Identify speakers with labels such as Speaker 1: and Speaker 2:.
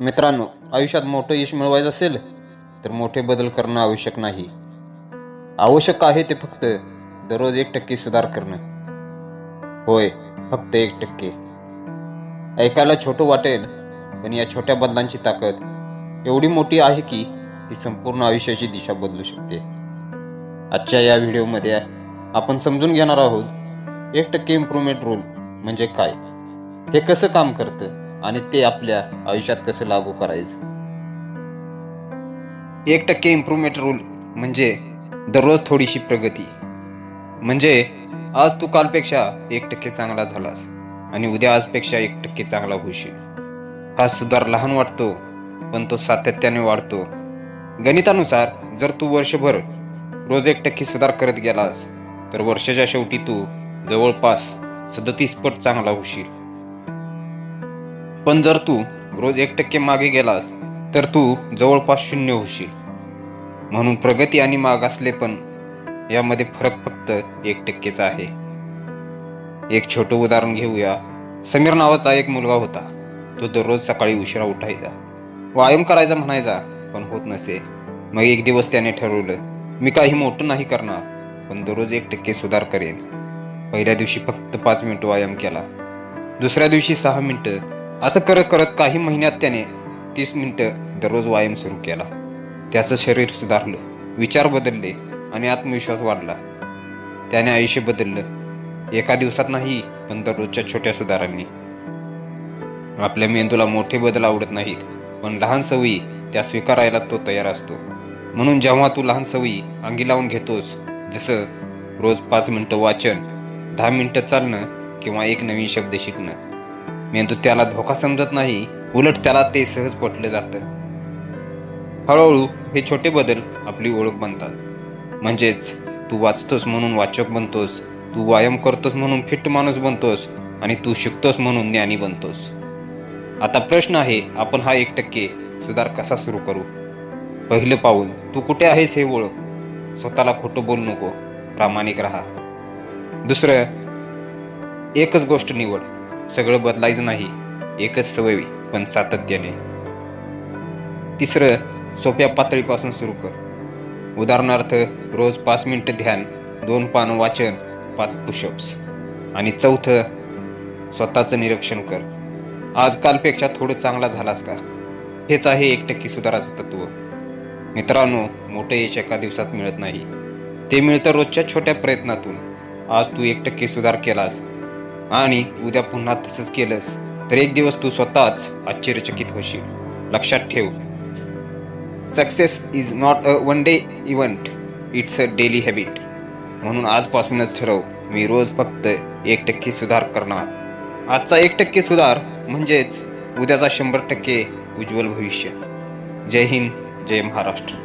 Speaker 1: मित्रांनो, आयुष्यात मोठं यश मिळवायचं असेल तर मोठे बदल करणं आवश्यक नाही. आवश्यक आहे ते फक्त दररोज 1% सुधार करणं. होय, फक्त 1%. ऐकायला छोटं वाटेल, पण या छोट्या बदलांची ताकद एवढी मोठी आहे की ती संपूर्ण आयुष्याची दिशा बदलू शकते. आजच्या या व्हिडिओमध्ये आपण समजून घेणार आहोत 1% इम्प्रूव्हमेंट रूल म्हणजे काय, हे कसं काम करतं आणि ते आपल्या आयुष्यात कसं लागू करायचं. 1% इम्प्रूव्हमेंट रूल म्हणजे दररोज थोडीशी प्रगती. म्हणजे आज तू कालपेक्षा 1% चांगला झालास आणि उद्या आजपेक्षा 1% चांगला होशील. हा सुधार लहान वाटतो, पण तो सातत्याने वाढतो. गणितानुसार जर तू वर्षभर रोज 1% सुधार करत गेलास तर वर्षाच्या शेवटी तू जवळपास 37 पट चांगला होशील. पण जर तू रोज 1% मागे गेलास तर तू जवळपास 0 होशील. म्हणून प्रगती आणि मागासलेपण यामध्ये फरक फक्त 1%चा आहे. एक छोटं उदाहरण घेऊया. समीर नावाचा एक मुलगा होता. तो दररोज सकाळी उशिरा उठायचा, व्यायाम करायचा म्हणायचा, पण होत नसे. मग एक दिवस त्याने ठरवलं, मी काही मोठं नाही करणार, पण दररोज 1% सुधार करेन. पहिल्या दिवशी फक्त 5 मिनिटं व्यायाम केला, दुसऱ्या दिवशी 6 मिनिटं. असं करत करत काही महिन्यात त्याने 30 मिनिटं दररोज व्यायाम सुरू केला. त्याचं शरीर सुधारलं, विचार बदलले आणि आत्मविश्वास वाढला. त्याने आयुष्य बदललं. एका दिवसात नाही, पण दररोजच्या छोट्या सुधारांनी. आपल्या मेंदूला मोठे बदल आवडत नाहीत, पण लहान सवयी त्या स्वीकारायला तो तयार असतो. म्हणून जेव्हा तू लहान सवयी अंगी लावून घेतोस, जसं रोज 5 मिनिटं वाचन, 10 मिनिटं चालणं किंवा एक नवीन शब्द शिकणं, मेंदू त्याला धोका समजत नाही, उलट त्याला ते सहज पटलं जातं. हळूहळू हे छोटे बदल आपली ओळख बनतात. म्हणजेच तू वाचतोस म्हणून वाचक बनतोस, तू व्यायाम करतोस म्हणून फिट माणूस बनतोस आणि तू शिकतोस म्हणून ज्ञानी बनतोस. आता प्रश्न आहे, आपण हा 1% सुधार कसा सुरू करू? पहिलं पाऊल, तू कुठे आहेस हे ओळख. स्वतःला खोटं बोलू नको, प्रामाणिक राहा. दुसरं, एकच गोष्ट निवड. सगळं बदलायचं नाही, एकच सवय, पण सातत्याने. तिसरं, सोप्या पातळीपासून सुरू कर. उदाहरणार्थ, रोज 5 मिनिटं ध्यान, 2 पानं वाचन, 5 पुशअप्स. आणि चौथं, स्वतःचं निरीक्षण कर. आज कालपेक्षा थोडं चांगला झालास का? हेच आहे 1% सुधाराचं तत्व. मित्रांनो, मोठं यश एका दिवसात मिळत नाही, ते मिळतं रोजच्या छोट्या प्रयत्नातून. आज तू 1% सुधार केलास आणि उद्या पुन्हा तसंच केलंस तर एक दिवस तू स्वतःच आश्चर्यचकित होशील. लक्षात ठेव, success is not a one day event, it's a daily habit. म्हणून आजपासूनच ठरव, मी रोज फक्त 1% सुधार करणार. आजचा 1% सुधार म्हणजेच उद्याचा 100% उज्ज्वल भविष्य. जय हिंद, जय महाराष्ट्र.